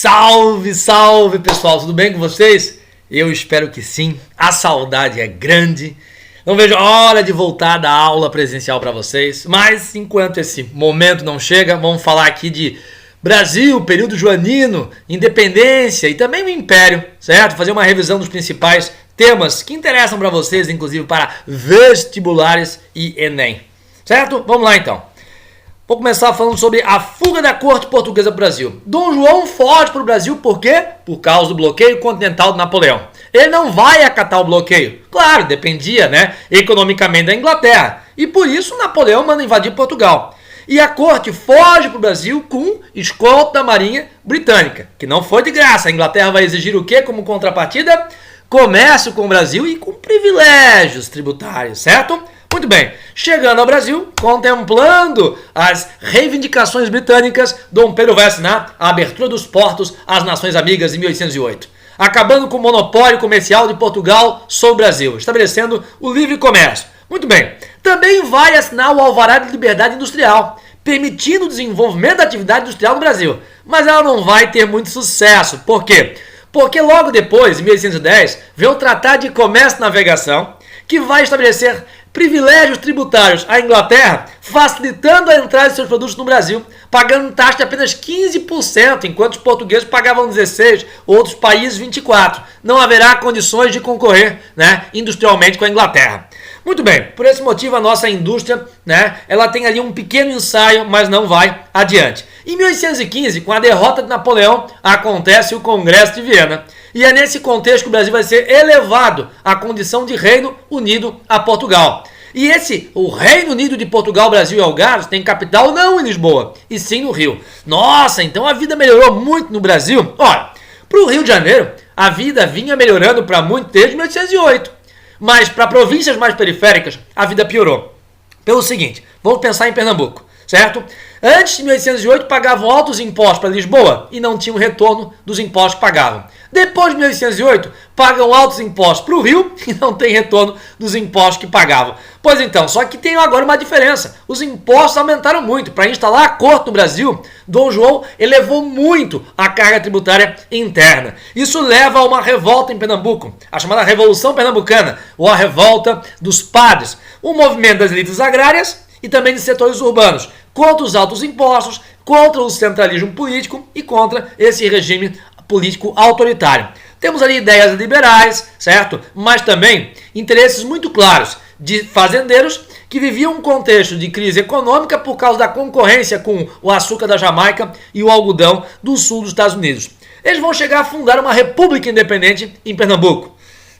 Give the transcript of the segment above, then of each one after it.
Salve, salve pessoal, tudo bem com vocês? Eu espero que sim, a saudade é grande. Não vejo a hora de voltar da aula presencial para vocês, mas enquanto esse momento não chega, vamos falar aqui de Brasil, período joanino, independência e também o Império, certo? Fazer uma revisão dos principais temas que interessam para vocês, inclusive para vestibulares e Enem, certo? Vamos lá então. Vou começar falando sobre a fuga da corte portuguesa para o Brasil. Dom João foge para o Brasil por quê? Por causa do bloqueio continental de Napoleão. Ele não vai acatar o bloqueio. Claro, dependia, economicamente da Inglaterra. E por isso Napoleão manda invadir Portugal. E a corte foge para o Brasil com escolta da Marinha Britânica, que não foi de graça. A Inglaterra vai exigir o quê como contrapartida? Comércio com o Brasil e com privilégios tributários, certo? Muito bem, chegando ao Brasil, contemplando as reivindicações britânicas, Dom Pedro vai assinar a abertura dos portos às nações amigas em 1808, acabando com o monopólio comercial de Portugal sobre o Brasil, estabelecendo o livre comércio. Muito bem, também vai assinar o Alvará de Liberdade Industrial, permitindo o desenvolvimento da atividade industrial no Brasil, mas ela não vai ter muito sucesso. Por quê? Porque logo depois, em 1810, vem o Tratado de Comércio e Navegação, que vai estabelecer privilégios tributários à Inglaterra, facilitando a entrada de seus produtos no Brasil, pagando taxa de apenas 15%, enquanto os portugueses pagavam 16%, outros países 24%. Não haverá condições de concorrer industrialmente com a Inglaterra. Muito bem, por esse motivo a nossa indústria, ela tem ali um pequeno ensaio, mas não vai adiante. Em 1815, com a derrota de Napoleão, acontece o Congresso de Viena. E é nesse contexto que o Brasil vai ser elevado à condição de Reino Unido a Portugal. E o Reino Unido de Portugal, Brasil e Algarve tem capital não em Lisboa, e sim no Rio. Nossa, então a vida melhorou muito no Brasil? Olha, para o Rio de Janeiro, a vida vinha melhorando para muito desde 1808. Mas para províncias mais periféricas, a vida piorou. Pelo seguinte, vamos pensar em Pernambuco, certo? Antes de 1808 pagavam altos impostos para Lisboa e não tinham retorno dos impostos que pagavam. Depois de 1808 pagam altos impostos para o Rio e não tem retorno dos impostos que pagavam. Pois então, só que tem agora uma diferença. Os impostos aumentaram muito. Para instalar a corte no Brasil, Dom João elevou muito a carga tributária interna. Isso leva a uma revolta em Pernambuco, a chamada Revolução Pernambucana, ou a Revolta dos Padres, um movimento das elites agrárias e também de setores urbanos, contra os altos impostos, contra o centralismo político e contra esse regime político autoritário. Temos ali ideias liberais, certo? Mas também interesses muito claros de fazendeiros que viviam um contexto de crise econômica por causa da concorrência com o açúcar da Jamaica e o algodão do sul dos Estados Unidos. Eles vão chegar a fundar uma república independente em Pernambuco.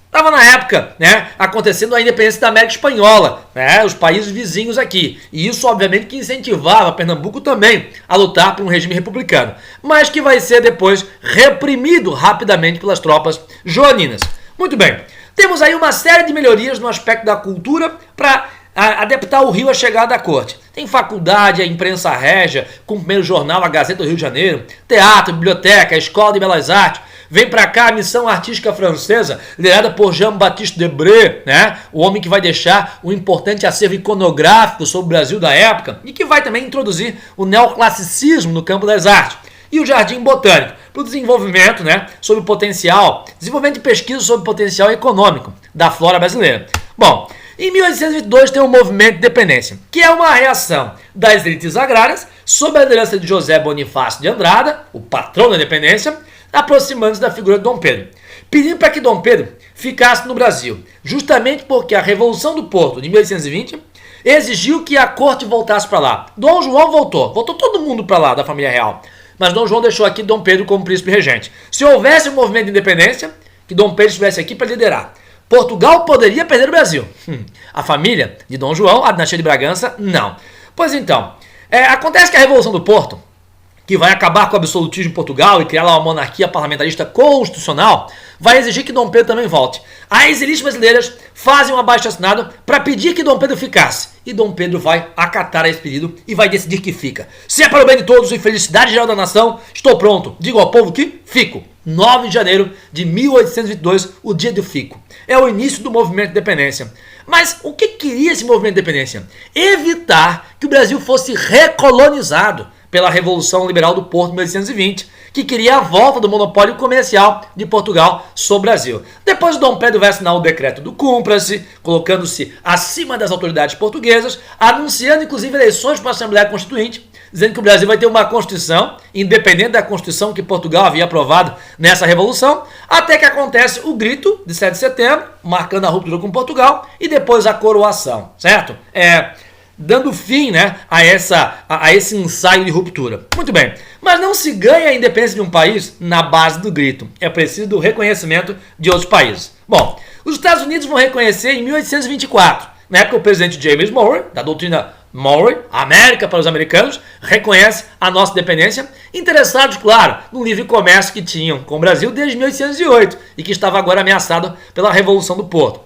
Estava na época, acontecendo a independência da América Espanhola, os países vizinhos aqui. E isso, obviamente, que incentivava Pernambuco também a lutar por um regime republicano, mas que vai ser depois reprimido rapidamente pelas tropas joaninas. Muito bem, temos aí uma série de melhorias no aspecto da cultura para adaptar o Rio à chegada da corte. Tem faculdade, a imprensa régia, com o primeiro jornal, a Gazeta do Rio de Janeiro, teatro, biblioteca, a Escola de Belas Artes. Vem para cá a missão artística francesa, liderada por Jean-Baptiste Debré, o homem que vai deixar um importante acervo iconográfico sobre o Brasil da época e que vai também introduzir o neoclassicismo no campo das artes. E o Jardim Botânico, para o desenvolvimento, sobre o potencial, desenvolvimento de pesquisa sobre o potencial econômico da flora brasileira. Bom, em 1822 tem o movimento de independência, que é uma reação das elites agrárias sob a liderança de José Bonifácio de Andrada, o patrão da independência, aproximando-se da figura de Dom Pedro, pedindo para que Dom Pedro ficasse no Brasil, justamente porque a Revolução do Porto de 1820 exigiu que a corte voltasse para lá. Dom João voltou todo mundo para lá da família real, mas Dom João deixou aqui Dom Pedro como príncipe regente. Se houvesse um movimento de independência, que Dom Pedro estivesse aqui para liderar, Portugal poderia perder o Brasil. A família de Dom João, a dinastia de Bragança, não. Pois então, acontece que a Revolução do Porto, que vai acabar com o absolutismo em Portugal e criar lá uma monarquia parlamentarista constitucional, vai exigir que Dom Pedro também volte. As elites brasileiras fazem um abaixo-assinado para pedir que Dom Pedro ficasse. E Dom Pedro vai acatar esse pedido e vai decidir que fica. Se é para o bem de todos e felicidade geral da nação, estou pronto. Digo ao povo que fico. 9 de janeiro de 1822, o dia do fico. É o início do movimento de independência. Mas o que queria esse movimento de independência? Evitar que o Brasil fosse recolonizado pela Revolução Liberal do Porto de 1820, que queria a volta do monopólio comercial de Portugal sobre o Brasil. Depois, Dom Pedro vai assinar o decreto do Cumpra-se, colocando-se acima das autoridades portuguesas, anunciando inclusive eleições para a Assembleia Constituinte, dizendo que o Brasil vai ter uma Constituição, independente da Constituição que Portugal havia aprovado nessa Revolução, até que acontece o grito de 7 de setembro, marcando a ruptura com Portugal, e depois a coroação, certo? Dando fim, né, a esse ensaio de ruptura. Muito bem, mas não se ganha a independência de um país na base do grito. É preciso do reconhecimento de outros países. Bom, os Estados Unidos vão reconhecer em 1824. Na época, o presidente James Monroe, da doutrina Monroe, América para os americanos, reconhece a nossa independência, interessados, claro, no livre comércio que tinham com o Brasil desde 1808 e que estava agora ameaçado pela Revolução do Porto.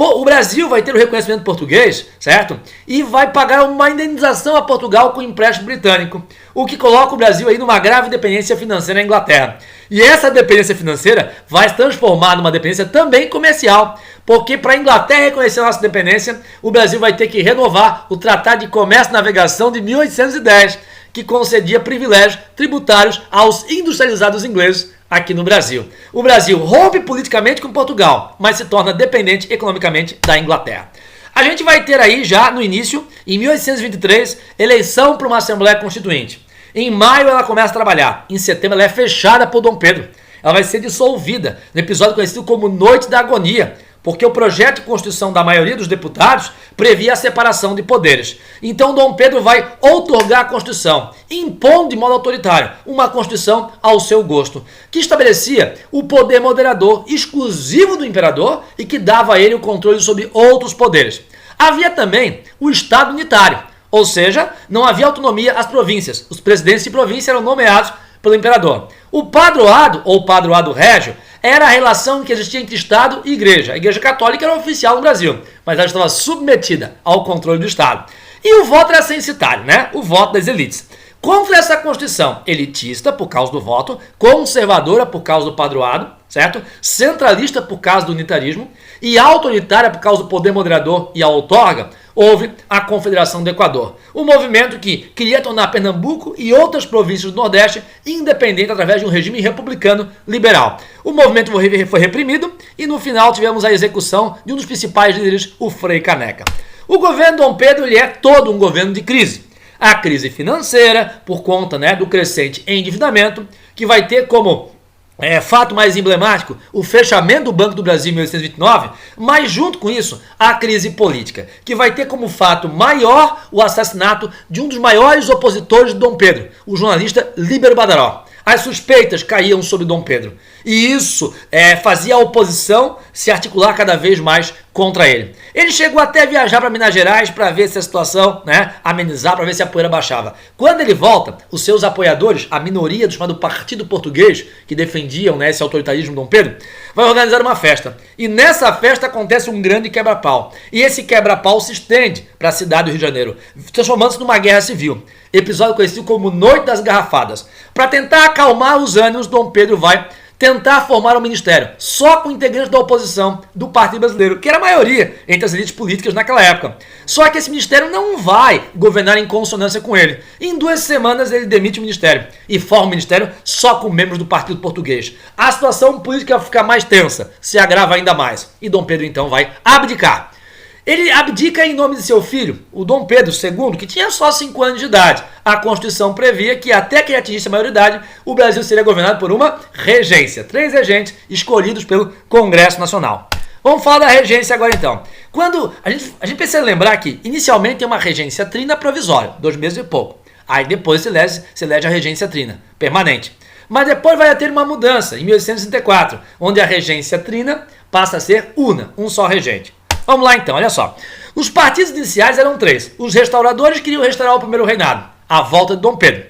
O Brasil vai ter o reconhecimento português, certo? E vai pagar uma indenização a Portugal com empréstimo britânico, o que coloca o Brasil aí numa grave dependência financeira da Inglaterra. E essa dependência financeira vai se transformar numa dependência também comercial, porque para a Inglaterra reconhecer a nossa dependência, o Brasil vai ter que renovar o Tratado de Comércio e Navegação de 1810, que concedia privilégios tributários aos industrializados ingleses aqui no Brasil. O Brasil rompe politicamente com Portugal, mas se torna dependente economicamente da Inglaterra. A gente vai ter aí já no início, em 1823, eleição para uma Assembleia Constituinte. Em maio ela começa a trabalhar, em setembro ela é fechada por Dom Pedro. Ela vai ser dissolvida no episódio conhecido como Noite da Agonia, porque o projeto de Constituição da maioria dos deputados previa a separação de poderes. Então Dom Pedro vai outorgar a Constituição, impondo de modo autoritário uma Constituição ao seu gosto, que estabelecia o poder moderador exclusivo do imperador e que dava a ele o controle sobre outros poderes. Havia também o Estado unitário, ou seja, não havia autonomia às províncias. Os presidentes de província eram nomeados pelo imperador. O padroado, ou padroado régio, era a relação que existia entre Estado e Igreja. A Igreja Católica era oficial no Brasil, mas ela estava submetida ao controle do Estado. E o voto era censitário, né? O voto das elites. Contra essa Constituição elitista, por causa do voto, conservadora, por causa do padroado, certo? Centralista, por causa do unitarismo, e autoritária, por causa do poder moderador e a outorga, houve a Confederação do Equador, um movimento que queria tornar Pernambuco e outras províncias do Nordeste independentes através de um regime republicano liberal. O movimento foi reprimido e no final tivemos a execução de um dos principais líderes, o Frei Caneca. O governo Dom Pedro ele é todo um governo de crise. A crise financeira, por conta, né, do crescente endividamento, que vai ter como fato mais emblemático o fechamento do Banco do Brasil em 1829, mas junto com isso a crise política, que vai ter como fato maior o assassinato de um dos maiores opositores de Dom Pedro, o jornalista Líbero Badaró. As suspeitas caíam sobre Dom Pedro e isso fazia a oposição se articular cada vez mais contra ele. Ele chegou até a viajar para Minas Gerais para ver se a situação, né, amenizar, para ver se a poeira baixava. Quando ele volta, os seus apoiadores, a minoria do chamado Partido Português, que defendiam, né, esse autoritarismo de Dom Pedro, vai organizar uma festa. E nessa festa acontece um grande quebra-pau. E esse quebra-pau se estende para a cidade do Rio de Janeiro, transformando-se numa guerra civil. Episódio conhecido como Noite das Garrafadas. Para tentar acalmar os ânimos, Dom Pedro vai tentar formar um ministério só com integrantes da oposição do Partido Brasileiro, que era a maioria entre as elites políticas naquela época. Só que esse ministério não vai governar em consonância com ele. Em 2 semanas ele demite o ministério e forma um ministério só com membros do Partido Português. A situação política fica mais tensa, se agrava ainda mais. E Dom Pedro então vai abdicar. Ele abdica em nome de seu filho, o Dom Pedro II, que tinha só 5 anos de idade. A Constituição previa que até que ele atingisse a maioridade, o Brasil seria governado por uma regência. 3 regentes escolhidos pelo Congresso Nacional. Vamos falar da regência agora então. Quando a gente precisa lembrar que inicialmente tem uma regência trina provisória, 2 meses e pouco. Aí depois se elege a regência trina, permanente. Mas depois vai ter uma mudança, em 1864, onde a regência trina passa a ser una, um só regente. Vamos lá então, olha só. Os partidos iniciais eram 3. Os restauradores queriam restaurar o primeiro reinado, a volta de Dom Pedro.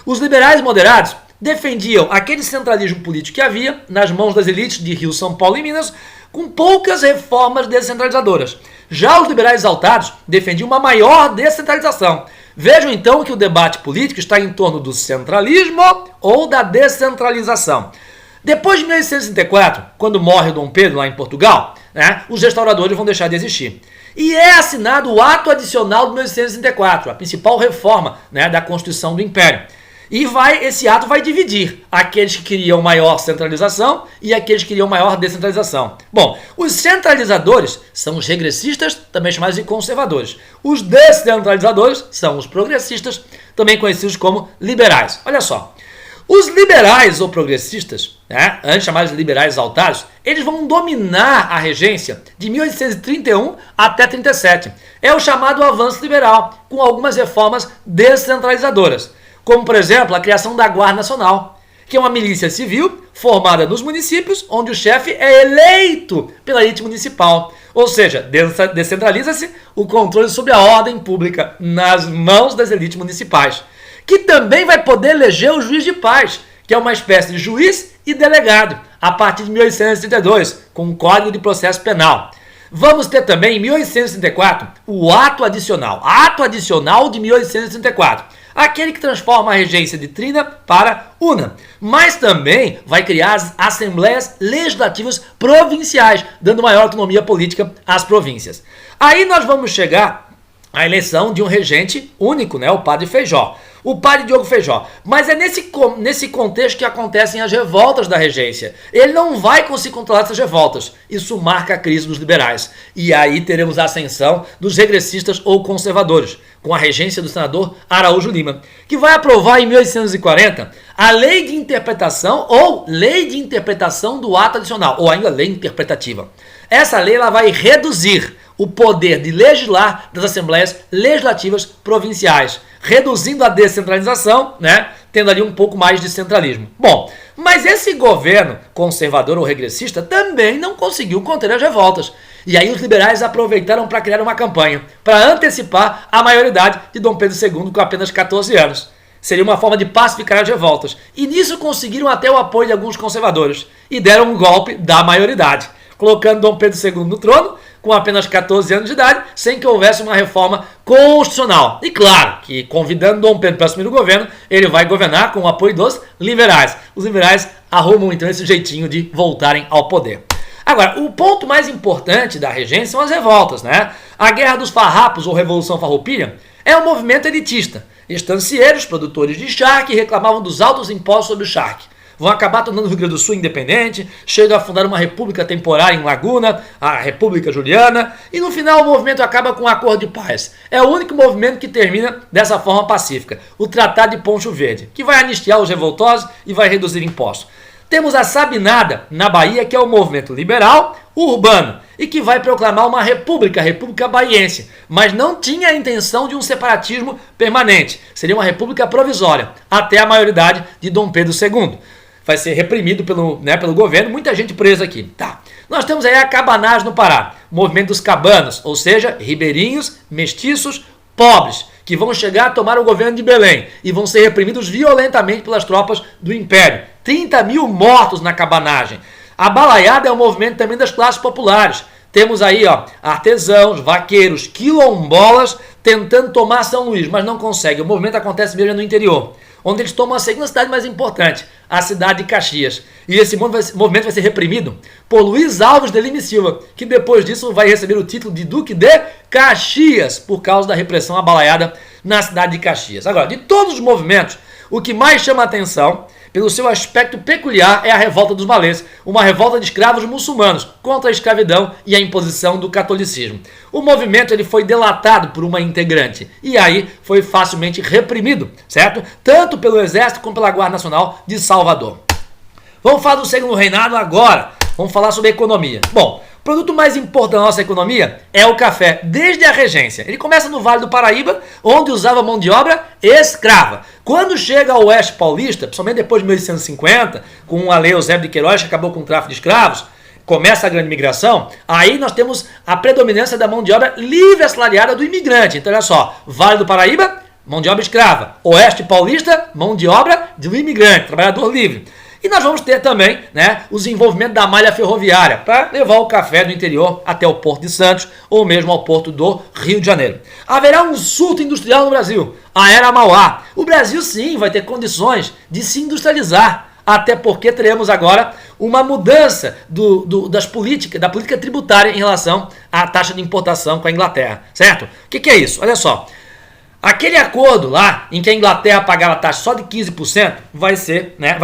Os liberais moderados defendiam aquele centralismo político que havia nas mãos das elites de Rio, São Paulo e Minas, com poucas reformas descentralizadoras. Já os liberais exaltados defendiam uma maior descentralização. Vejam então que o debate político está em torno do centralismo ou da descentralização. Depois de 1864, quando morre Dom Pedro lá em Portugal, né, os restauradores vão deixar de existir. E é assinado o Ato Adicional de 1864, a principal reforma, né, da Constituição do Império. E esse ato vai dividir aqueles que queriam maior centralização e aqueles que queriam maior descentralização. Bom, os centralizadores são os regressistas, também chamados de conservadores. Os descentralizadores são os progressistas, também conhecidos como liberais. Olha só, os liberais ou progressistas, né, antes chamados de liberais exaltados, eles vão dominar a regência de 1831 até 37. É o chamado avanço liberal, com algumas reformas descentralizadoras, como, por exemplo, a criação da Guarda Nacional, que é uma milícia civil formada nos municípios, onde o chefe é eleito pela elite municipal. Ou seja, descentraliza-se o controle sobre a ordem pública nas mãos das elites municipais, que também vai poder eleger o juiz de paz, que é uma espécie de juiz e delegado, a partir de 1832, com o Código de Processo Penal. Vamos ter também, em 1834, o Ato Adicional de 1834, aquele que transforma a regência de trina para una, mas também vai criar as assembleias legislativas provinciais, dando maior autonomia política às províncias. Aí nós vamos chegar à eleição de um regente único, né, o Padre Feijó. O padre Diogo Feijó. Mas é nesse contexto que acontecem as revoltas da regência. Ele não vai conseguir controlar essas revoltas. Isso marca a crise dos liberais. E aí teremos a ascensão dos regressistas ou conservadores, com a regência do senador Araújo Lima, que vai aprovar em 1840 a Lei de Interpretação ou Lei de Interpretação do Ato Adicional, ou ainda Lei Interpretativa. Essa lei ela vai reduzir o poder de legislar das assembleias legislativas provinciais, reduzindo a descentralização, né, tendo ali um pouco mais de centralismo. Bom, mas esse governo conservador ou regressista também não conseguiu conter as revoltas. E aí os liberais aproveitaram para criar uma campanha para antecipar a maioridade de Dom Pedro II com apenas 14 anos. Seria uma forma de pacificar as revoltas. E nisso conseguiram até o apoio de alguns conservadores e deram um golpe da maioridade, colocando Dom Pedro II no trono com apenas 14 anos de idade, sem que houvesse uma reforma constitucional. E claro que, convidando Dom Pedro para assumir o governo, ele vai governar com o apoio dos liberais. Os liberais arrumam então esse jeitinho de voltarem ao poder. Agora, o ponto mais importante da regência são as revoltas, né? A Guerra dos Farrapos ou Revolução Farroupilha é um movimento elitista. Estancieiros, produtores de charque, reclamavam dos altos impostos sobre o charque. Vão acabar tornando o Rio Grande do Sul independente, chegam a fundar uma república temporária em Laguna, a República Juliana, e no final o movimento acaba com um acordo de paz. É o único movimento que termina dessa forma pacífica, o Tratado de Poncho Verde, que vai anistiar os revoltosos e vai reduzir impostos. Temos a Sabinada, na Bahia, que é um movimento liberal, urbano, e que vai proclamar uma república, a República Baiense, mas não tinha a intenção de um separatismo permanente. Seria uma república provisória, até a maioridade de Dom Pedro II. Vai ser reprimido pelo governo, muita gente presa aqui. Tá. Nós temos aí a Cabanagem no Pará, o movimento dos cabanos, ou seja, ribeirinhos, mestiços, pobres, que vão chegar a tomar o governo de Belém e vão ser reprimidos violentamente pelas tropas do Império. 30 mil mortos na cabanagem. A balaiada é um movimento também das classes populares. Temos aí artesãos, vaqueiros, quilombolas tentando tomar São Luís, mas não conseguem. O movimento acontece mesmo no interior, onde eles tomam a segunda cidade mais importante, a cidade de Caxias. E esse movimento vai ser reprimido por Luiz Alves de Lima e Silva, que depois disso vai receber o título de Duque de Caxias, por causa da repressão abalaiada na cidade de Caxias. Agora, de todos os movimentos, o que mais chama a atenção, pelo seu aspecto peculiar, é a Revolta dos Malês, uma revolta de escravos muçulmanos contra a escravidão e a imposição do catolicismo. O movimento ele foi delatado por uma integrante e aí foi facilmente reprimido, certo? Tanto pelo Exército como pela Guarda Nacional de Salvador. Vamos falar do Segundo Reinado agora. Vamos falar sobre economia. Bom, o produto mais importante da nossa economia é o café, desde a regência. Ele começa no Vale do Paraíba, onde usava mão de obra escrava. Quando chega ao Oeste Paulista, principalmente depois de 1850, com a Lei Eusébio de Queiroz, que acabou com o tráfico de escravos, começa a grande migração, aí nós temos a predominância da mão de obra livre assalariada do imigrante. Então olha só, Vale do Paraíba, mão de obra escrava. Oeste Paulista, mão de obra do imigrante, trabalhador livre. E nós vamos ter também, né, o desenvolvimento da malha ferroviária para levar o café do interior até o Porto de Santos ou mesmo ao Porto do Rio de Janeiro. Haverá um surto industrial no Brasil, a Era Mauá. O Brasil sim vai ter condições de se industrializar, até porque teremos agora uma mudança da política tributária em relação à taxa de importação com a Inglaterra, certo? O que é isso? Olha só. Aquele acordo lá, em que a Inglaterra pagava taxa só de 15%, vai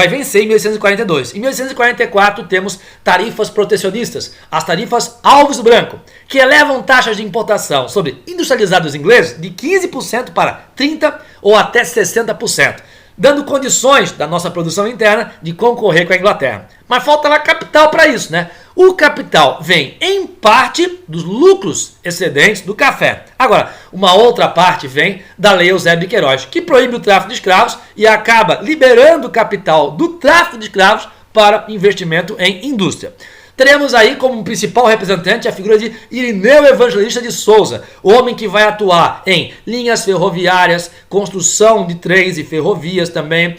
vencer em 1842. Em 1844 temos tarifas protecionistas, as tarifas Alves Branco, que elevam taxas de importação sobre industrializados ingleses de 15% para 30% ou até 60%. Dando condições da nossa produção interna de concorrer com a Inglaterra. Mas falta lá capital para isso, né? O capital vem em parte dos lucros excedentes do café. Agora, uma outra parte vem da Lei Eusébio de Queiroz, que proíbe o tráfico de escravos e acaba liberando o capital do tráfico de escravos para investimento em indústria. Teremos aí como principal representante a figura de Irineu Evangelista de Souza, homem que vai atuar em linhas ferroviárias, construção de trens e ferrovias também,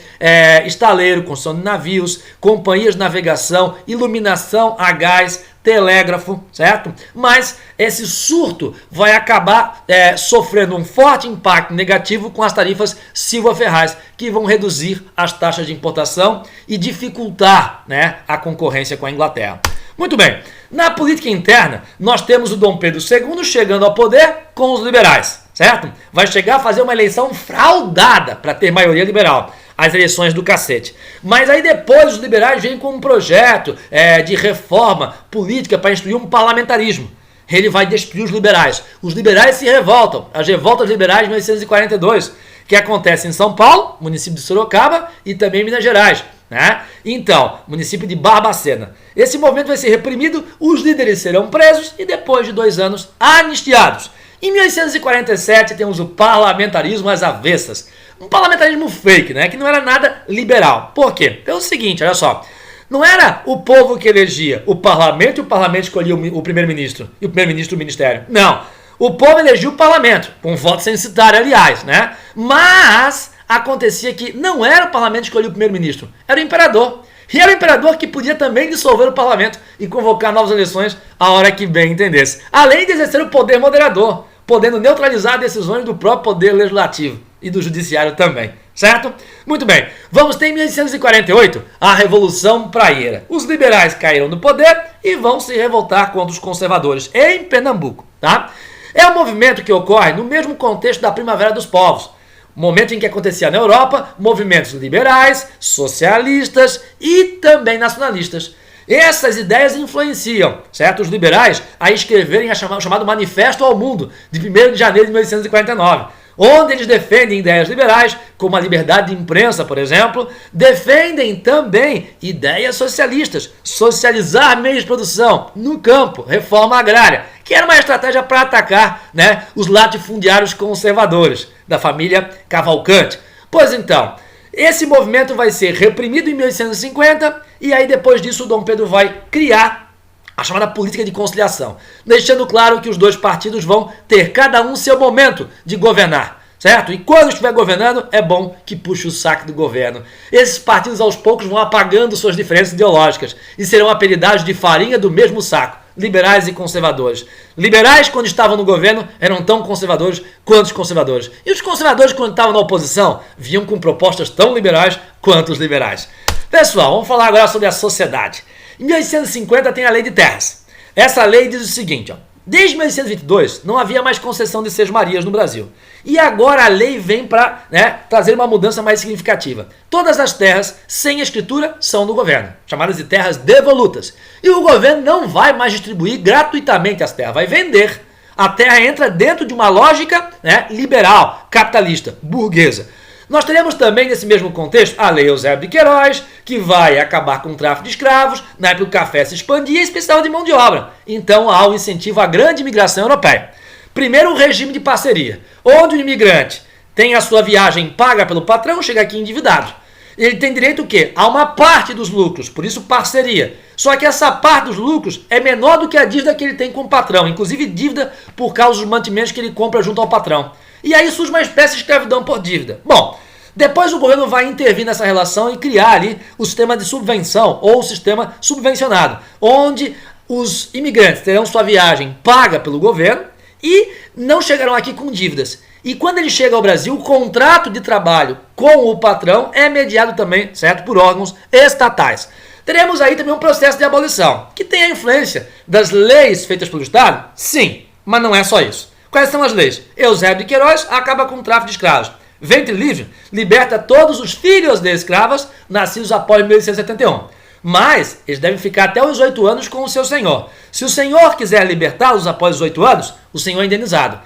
estaleiro, construção de navios, companhias de navegação, iluminação a gás, telégrafo, certo? Mas esse surto vai acabar sofrendo um forte impacto negativo com as tarifas Silva-Ferraz, que vão reduzir as taxas de importação e dificultar, né, a concorrência com a Inglaterra. Muito bem, na política interna, nós temos o Dom Pedro II chegando ao poder com os liberais, certo? Vai chegar a fazer uma eleição fraudada para ter maioria liberal. As eleições do cacete. Mas aí depois os liberais vêm com um projeto de reforma política para instituir um parlamentarismo. Ele vai destruir os liberais. Os liberais se revoltam. As revoltas liberais de 1942, que acontecem em São Paulo, município de Sorocaba, e também em Minas Gerais. Né? Então, município de Barbacena. Esse movimento vai ser reprimido, os líderes serão presos e depois de 2 anos anistiados. Em 1847 temos o parlamentarismo às avessas. Um parlamentarismo fake, né? Que não era nada liberal. Por quê? Pelo seguinte, olha só. Não era o povo que elegia o parlamento e o parlamento escolhia o primeiro-ministro e o primeiro-ministro o ministério. Não. O povo elegia o parlamento, com voto censitário, aliás, né? Mas acontecia que não era o parlamento que escolhia o primeiro-ministro, era o imperador. E era o imperador que podia também dissolver o parlamento e convocar novas eleições a hora que bem entendesse. Além de exercer o poder moderador, podendo neutralizar decisões do próprio poder legislativo e do judiciário também, certo? Muito bem, vamos ter em 1848 a Revolução Praieira. Os liberais caíram no poder e vão se revoltar contra os conservadores em Pernambuco, tá? É um movimento que ocorre no mesmo contexto da Primavera dos Povos, momento em que acontecia na Europa movimentos liberais, socialistas e também nacionalistas. Essas ideias influenciam, certo, os liberais a escreverem o chamado Manifesto ao Mundo, de 1º de janeiro de 1849, onde eles defendem ideias liberais, como a liberdade de imprensa, por exemplo, defendem também ideias socialistas, socializar meios de produção no campo, reforma agrária, que era uma estratégia para atacar, né, os latifundiários conservadores da família Cavalcante. Pois então, esse movimento vai ser reprimido em 1850 e aí depois disso o Dom Pedro vai criar a chamada política de conciliação, deixando claro que os dois partidos vão ter cada um seu momento de governar, certo? E quando estiver governando, é bom que puxe o saco do governo. Esses partidos aos poucos vão apagando suas diferenças ideológicas e serão apelidados de farinha do mesmo saco, liberais e conservadores. Liberais, quando estavam no governo, eram tão conservadores quanto os conservadores. E os conservadores, quando estavam na oposição, vinham com propostas tão liberais quanto os liberais. Pessoal, vamos falar agora sobre a sociedade. Em 1850 tem a Lei de Terras. Essa lei diz o seguinte, ó, desde 1822 não havia mais concessão de sesmarias no Brasil. E agora a lei vem para, né, trazer uma mudança mais significativa. Todas as terras sem escritura são do governo, chamadas de terras devolutas. E o governo não vai mais distribuir gratuitamente as terras, vai vender. A terra entra dentro de uma lógica, né, liberal, capitalista, burguesa. Nós teremos também, nesse mesmo contexto, a Lei Eusébio de Queiroz, que vai acabar com o tráfico de escravos, na época o café se expandia e se precisava de mão de obra. Então há um incentivo à grande imigração europeia. Primeiro, o regime de parceria, onde o imigrante tem a sua viagem paga pelo patrão, chega aqui endividado. Ele tem direito o quê? A uma parte dos lucros, por isso parceria. Só que essa parte dos lucros é menor do que a dívida que ele tem com o patrão, inclusive dívida por causa dos mantimentos que ele compra junto ao patrão. E aí surge uma espécie de escravidão por dívida. Bom, depois o governo vai intervir nessa relação e criar ali o sistema de subvenção ou o sistema subvencionado, onde os imigrantes terão sua viagem paga pelo governo e não chegarão aqui com dívidas. E quando ele chega ao Brasil, o contrato de trabalho com o patrão é mediado também, certo, por órgãos estatais. Teremos aí também um processo de abolição, que tem a influência das leis feitas pelo Estado? Sim, mas não é só isso. Quais são as leis? Eusébio de Queiroz acaba com o tráfico de escravos. Ventre livre liberta todos os filhos de escravas nascidos após 1871. Mas eles devem ficar até os 8 anos com o seu senhor. Se o senhor quiser libertá-los após os 8 anos, o senhor é indenizado.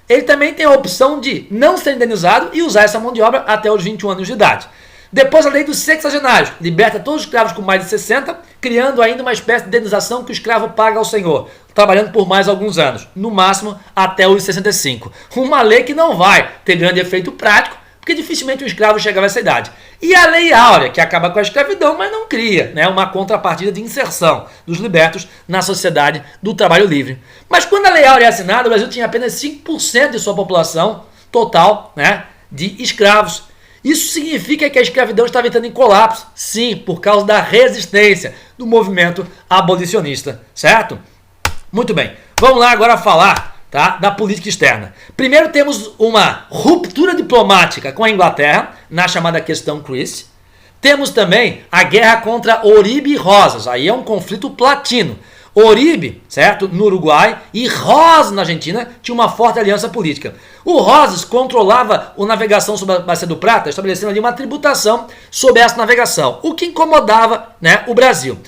Ele também tem a opção de não ser indenizado e usar essa mão de obra até os 21 anos de idade. Depois a lei dos sexagenários liberta todos os escravos com mais de 60, criando ainda uma espécie de indenização que o escravo paga ao senhor, trabalhando por mais alguns anos, no máximo até os 65. Uma lei que não vai ter grande efeito prático, porque dificilmente o escravo chegava a essa idade. E a Lei Áurea, que acaba com a escravidão, mas não cria, né, uma contrapartida de inserção dos libertos na sociedade do trabalho livre. Mas quando a Lei Áurea é assinada, o Brasil tinha apenas 5% de sua população total, né, de escravos. Isso significa que a escravidão estava entrando em colapso, sim, por causa da resistência do movimento abolicionista, certo? Muito bem, vamos lá agora falar, tá, da política externa. Primeiro temos uma ruptura diplomática com a Inglaterra, na chamada questão Christie. Temos também a guerra contra Oribe e Rosas, aí é um conflito platino. Oribe, certo, no Uruguai, e Rosas, na Argentina, tinha uma forte aliança política. O Rosas controlava a navegação sobre a Bacia do Prata, estabelecendo ali uma tributação sobre essa navegação, o que incomodava, né, o Brasil.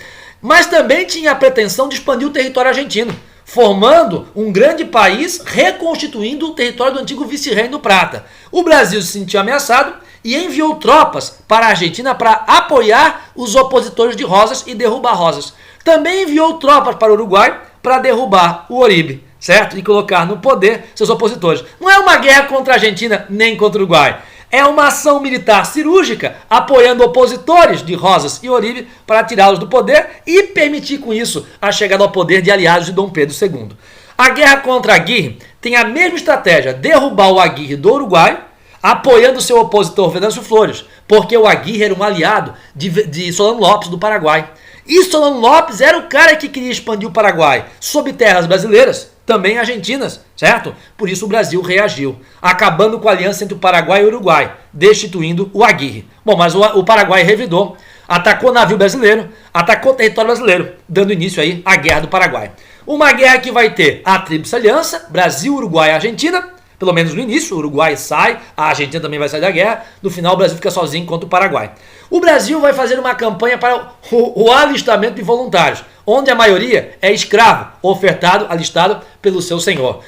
Mas também tinha a pretensão de expandir o território argentino, formando um grande país, reconstituindo o território do antigo vice-reino do Prata. O Brasil se sentiu ameaçado e enviou tropas para a Argentina para apoiar os opositores de Rosas e derrubar Rosas. Também enviou tropas para o Uruguai para derrubar o Oribe, certo? E colocar no poder seus opositores. Não é uma guerra contra a Argentina nem contra o Uruguai. É uma ação militar cirúrgica apoiando opositores de Rosas e Oribe para tirá-los do poder e permitir com isso a chegada ao poder de aliados de Dom Pedro II. A guerra contra a Aguirre tem a mesma estratégia, derrubar o Aguirre do Uruguai, apoiando seu opositor Venâncio Flores, porque o Aguirre era um aliado de Solano Lopes do Paraguai. E Solano Lopes era o cara que queria expandir o Paraguai sob terras brasileiras, também argentinas, certo? Por isso o Brasil reagiu, acabando com a aliança entre o Paraguai e o Uruguai, destituindo o Aguirre. Bom, mas o Paraguai revidou, atacou navio brasileiro, atacou território brasileiro, dando início aí à Guerra do Paraguai. Uma guerra que vai ter a Tríplice Aliança, Brasil, Uruguai e Argentina. Pelo menos no início, o Uruguai sai, a Argentina também vai sair da guerra, no final o Brasil fica sozinho contra o Paraguai. O Brasil vai fazer uma campanha para o alistamento de voluntários, onde a maioria é escravo, ofertado, alistado pelo seu senhor,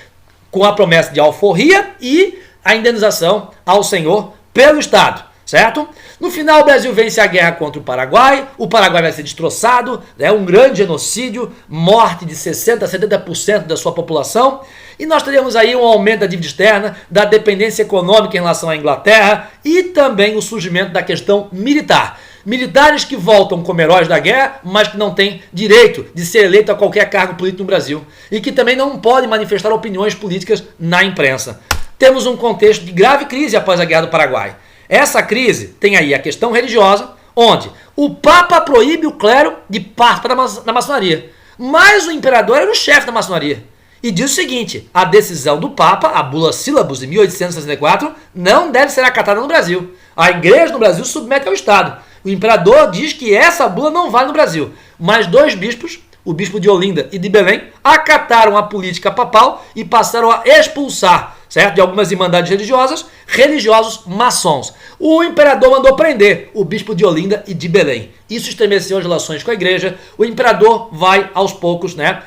com a promessa de alforria e a indenização ao senhor pelo Estado, certo? No final, o Brasil vence a guerra contra o Paraguai vai ser destroçado, né, um grande genocídio, morte de 60% a 70% da sua população, e nós teremos aí um aumento da dívida externa, da dependência econômica em relação à Inglaterra e também o surgimento da questão militar. Militares que voltam como heróis da guerra, mas que não têm direito de ser eleito a qualquer cargo político no Brasil e que também não podem manifestar opiniões políticas na imprensa. Temos um contexto de grave crise após a Guerra do Paraguai. Essa crise tem aí a questão religiosa, onde o Papa proíbe o clero de participar da maçonaria, mas o imperador era o chefe da maçonaria. E diz o seguinte, a decisão do Papa, a bula Sílabus de 1864, não deve ser acatada no Brasil. A igreja no Brasil submete ao Estado. O imperador diz que essa bula não vale no Brasil. Mas 2 bispos, o bispo de Olinda e de Belém, acataram a política papal e passaram a expulsar, certo, de algumas irmandades religiosas, religiosos maçons. O imperador mandou prender o bispo de Olinda e de Belém. Isso estremeceu as relações com a igreja. O imperador vai, aos poucos, né,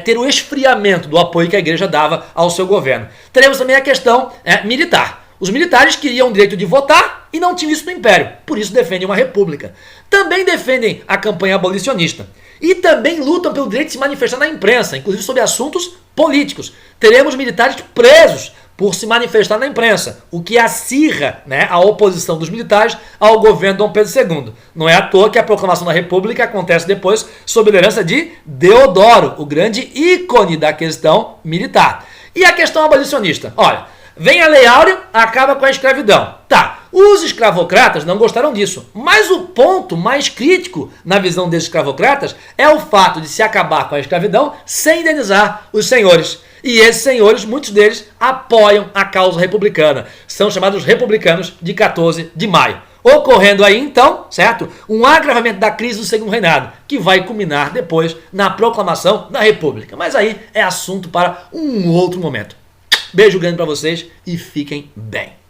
ter o esfriamento do apoio que a igreja dava ao seu governo. Teremos também a questão militar. Os militares queriam o direito de votar e não tinham isso no Império, por isso defendem uma república. Também defendem a campanha abolicionista e também lutam pelo direito de se manifestar na imprensa, inclusive sobre assuntos políticos. Teremos militares presos por se manifestar na imprensa, o que acirra, né, a oposição dos militares ao governo de Dom Pedro II. Não é à toa que a proclamação da República acontece depois sob a liderança de Deodoro, o grande ícone da questão militar. E a questão abolicionista? Olha, vem a Lei Áurea, acaba com a escravidão. Tá, os escravocratas não gostaram disso, mas o ponto mais crítico na visão desses escravocratas é o fato de se acabar com a escravidão sem indenizar os senhores. E esses senhores, muitos deles, apoiam a causa republicana. São chamados republicanos de 14 de maio. Ocorrendo aí então, certo? Um agravamento da crise do segundo reinado, que vai culminar depois na proclamação da República. Mas aí é assunto para um outro momento. Beijo grande para vocês e fiquem bem.